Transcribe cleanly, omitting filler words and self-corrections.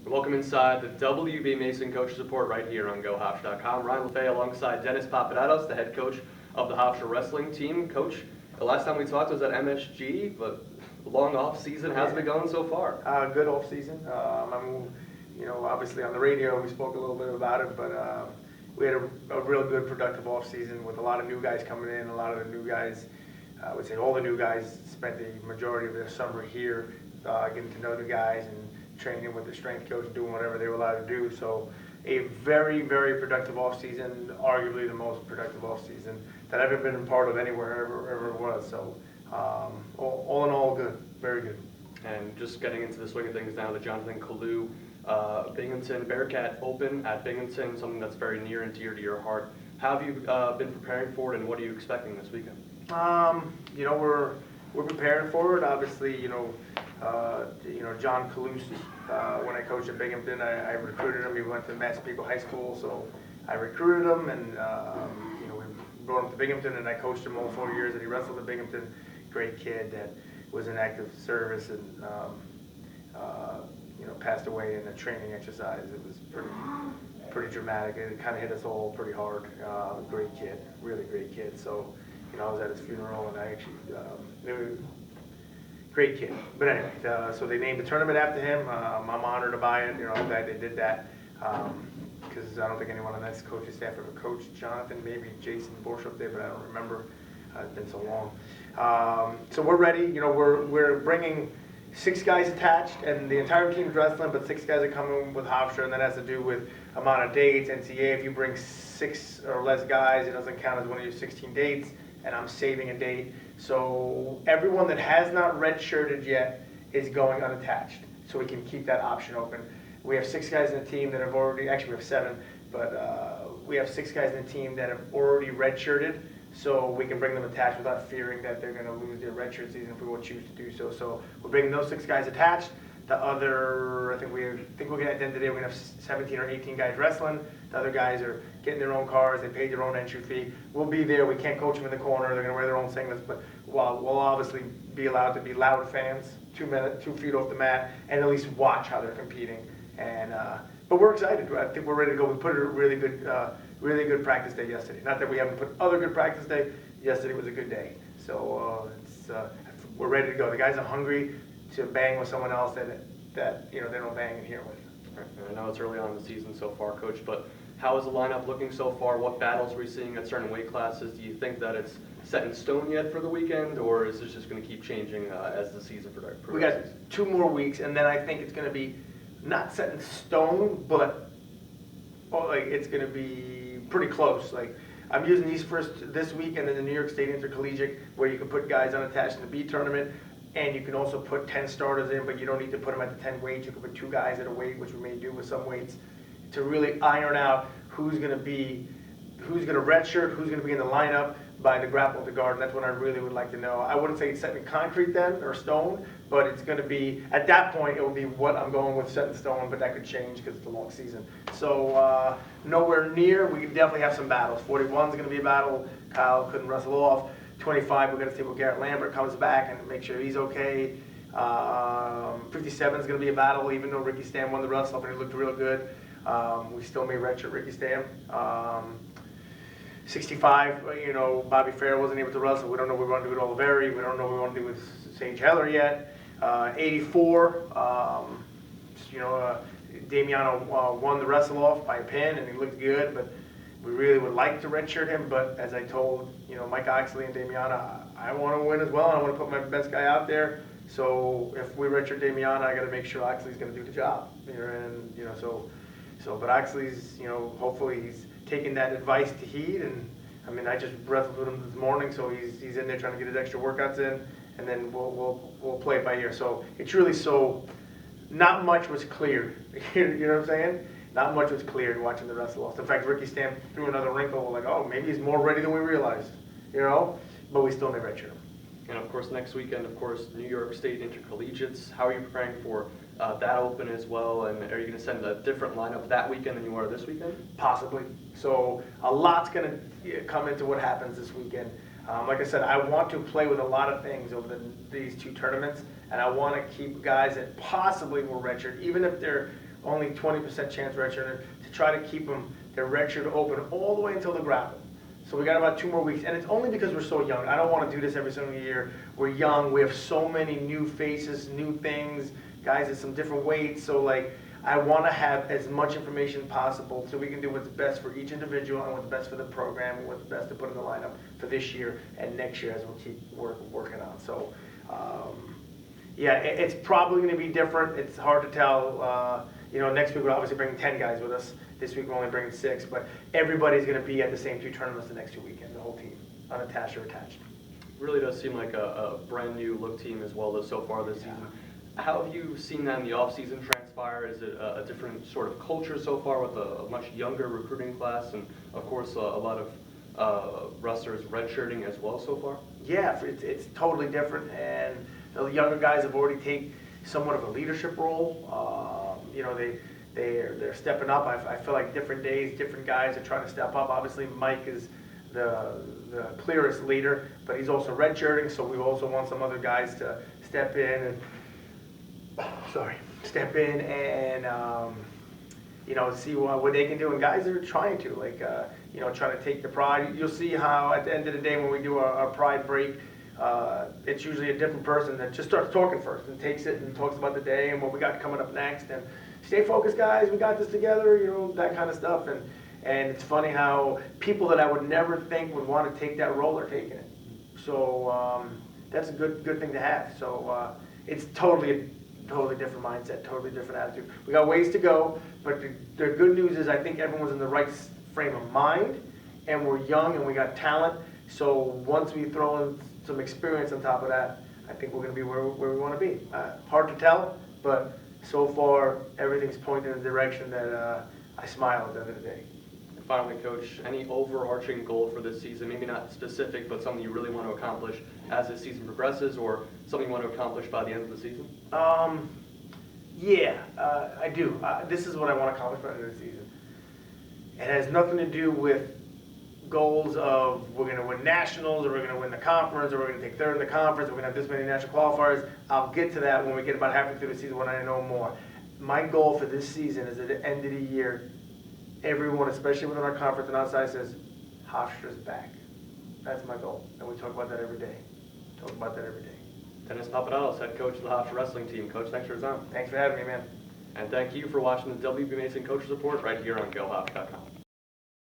Welcome inside the WB Mason Coaches Report right here on GoHofstra.com. Ryan LeFay alongside Dennis Papadatos, the head coach of the Hofstra wrestling team. Coach, the last time we talked was at MSG, but long off season. How's it been going so far? Good off season. Obviously on the radio we spoke a little bit about it, but we had a real good productive off season with a lot of new guys coming in. A lot of the new guys, I would say all the new guys, spent the majority of their summer here, getting to know the guys and training with the strength coach, doing whatever they were allowed to do. So a very, very productive off season, arguably the most productive off season that I've ever been a part of anywhere ever it was. So all in all, good, very good. And just getting into the swing of things now, the Jonathan Kalu Binghamton Bearcat Open at Binghamton, something that's very near and dear to your heart. How have you been preparing for it, and what are you expecting this weekend? We're preparing for it. Obviously, John Kalus, when I coached at Binghamton, I recruited him. He went to Massapequa High School, so I recruited him, and we brought him to Binghamton, and I coached him all 4 years that he wrestled at Binghamton. Great kid that was in active service and passed away in a training exercise. It was pretty dramatic. It kind of hit us all pretty hard. Great kid, really great kid. So, I was at his funeral, and I actually, great kid. But anyway, so they named the tournament after him. I'm honored to buy it. I'm glad they did that, because I don't think anyone on that coaching staff ever coached Jonathan. Maybe Jason Borshoff did, but I don't remember. It's been so long. So we're ready. We're bringing 6 guys attached, and the entire team's wrestling, but 6 guys are coming with Hofstra, and that has to do with amount of dates. NCAA, if you bring 6 or less guys, it doesn't count as one of your 16 dates, and I'm saving a date. So everyone that has not redshirted yet is going unattached, so we can keep that option open. We have 6 guys in the team that have already, actually we have 7, but we have 6 guys in the team that have already redshirted, so we can bring them attached without fearing that they're going to lose their redshirt season if we will choose to do so. So we're bringing those 6 guys attached. The other, I think we're going to, at the end of the day, we're going to have 17 or 18 guys wrestling. The other guys are getting their own cars. They paid their own entry fee. We'll be there. We can't coach them in the corner. They're going to wear their own singlets, but we'll obviously be allowed to be loud fans, 2 feet off the mat, and at least watch how they're competing. And but we're excited. I think we're ready to go. We put a really good practice day yesterday. Not that we haven't put other good practice day. Yesterday was a good day. So we're ready to go. The guys are hungry to bang with someone else that they don't bang in here with. Right. I know it's early on in the season so far, Coach, but how is the lineup looking so far? What battles are we seeing at certain weight classes? Do you think that it's set in stone yet for the weekend, or is this just going to keep changing as the season progresses? We got 2 more weeks, and then I think it's going to be not set in stone, but it's going to be pretty close. Like, I'm using these this week, and then the New York State Intercollegiate, where you can put guys unattached in the B tournament, and you can also put 10 starters in, but you don't need to put them at the 10 weights. You can put 2 guys at a weight, which we may do with some weights, to really iron out who's going to redshirt, who's going to be in the lineup by the grapple to guard. And that's what I really would like to know. I wouldn't say it's set in concrete then, or stone, but it's going to be, at that point, it will be what I'm going with set in stone, but that could change because it's a long season. So nowhere near. We definitely have some battles. 41 is going to be a battle. Kyle couldn't wrestle off. 25, we're going to see what Garrett Lambert comes back and make sure he's okay. 57 is going to be a battle, even though Ricky Stam won the wrestle and he looked real good. We still may redshirt Ricky Stam. 65, Bobby Fair wasn't able to wrestle. We don't know what we want to do with Oliveri. We don't know what we want to do with Sage Heller yet. 84, Damiano won the wrestle off by a pin and he looked good, but we really would like to redshirt him. But as I told Mike Oxley and Damiano, I want to win as well, and I want to put my best guy out there. So if we redshirt Damiano, I got to make sure Oxley's going to do the job. But Oxley's, hopefully he's taking that advice to heed. And I mean, I just wrestled with him this morning, so he's in there trying to get his extra workouts in, and then we'll play it by ear. So it's really not much was cleared. You know what I'm saying? Not much was cleared watching the wrestle off. In fact, Ricky Stam threw another wrinkle. We're like, oh, maybe he's more ready than we realized. But we still may redshirt him. And of course, next weekend, New York State Intercollegiates. How are you preparing for that open as well? And are you going to send a different lineup that weekend than you are this weekend? Possibly. So a lot's going to come into what happens this weekend. Like I said, I want to play with a lot of things over these 2 tournaments, and I want to keep guys that possibly will redshirt, even if they're only 20% chance redshirt, to try to keep them, their redshirt open all the way until the gravel. So we got about 2 more weeks, and it's only because we're so young. I don't want to do this every single year. We're young, we have so many new faces, new things, guys at some different weights, so like, I want to have as much information possible so we can do what's best for each individual and what's best for the program and what's best to put in the lineup for this year and next year as we'll keep working on. So, yeah, it's probably going to be different. It's hard to tell. Next week we're obviously bringing 10 guys with us. This week we're only bringing 6, but everybody's going to be at the same 2 tournaments the next 2 weekends, the whole team, unattached or attached. Really does seem like a brand new look team as well as so far this season. How have you seen that in the off-season transpire? Is it a different sort of culture so far with a much younger recruiting class and, of course, a lot of wrestlers redshirting as well so far? Yeah, it's totally different, and the younger guys have already taken somewhat of a leadership role. They're stepping up. I feel like different days, different guys are trying to step up. Obviously, Mike is the clearest leader, but he's also redshirting, so we also want some other guys to step in and see what they can do. And guys are trying to, trying to take the pride. You'll see how at the end of the day when we do our pride break, it's usually a different person that just starts talking first and takes it and talks about the day and what we got coming up next. And stay focused, guys. We got this together. That kind of stuff. And it's funny how people that I would never think would want to take that role are taking it. So that's a good thing to have. So it's totally different mindset, totally different attitude. We got ways to go, but the good news is I think everyone's in the right frame of mind, and we're young and we got talent. So once we throw in some experience on top of that, I think we're going to be where we want to be. Hard to tell, but so far everything's pointing in the direction that I smile at the end of the day. And finally, Coach, any overarching goal for this season? Maybe not specific, but something you really want to accomplish as the season progresses, or something you want to accomplish by the end of the season? I do. This is what I want to accomplish by the end of the season. It has nothing to do with goals of we're going to win nationals, or we're going to win the conference, or we're going to take third in the conference, or we're going to have this many national qualifiers. I'll get to that when we get about halfway through the season when I know more. My goal for this season is at the end of the year, everyone, especially within our conference and outside, says, Hofstra's back. That's my goal. And we talk about that every day. Dennis Papadatos, head coach of the Hofstra wrestling team. Coach, thanks for your time. Thanks for having me, man. And thank you for watching the WB Mason Coaches Report right here on GoHofstra.com.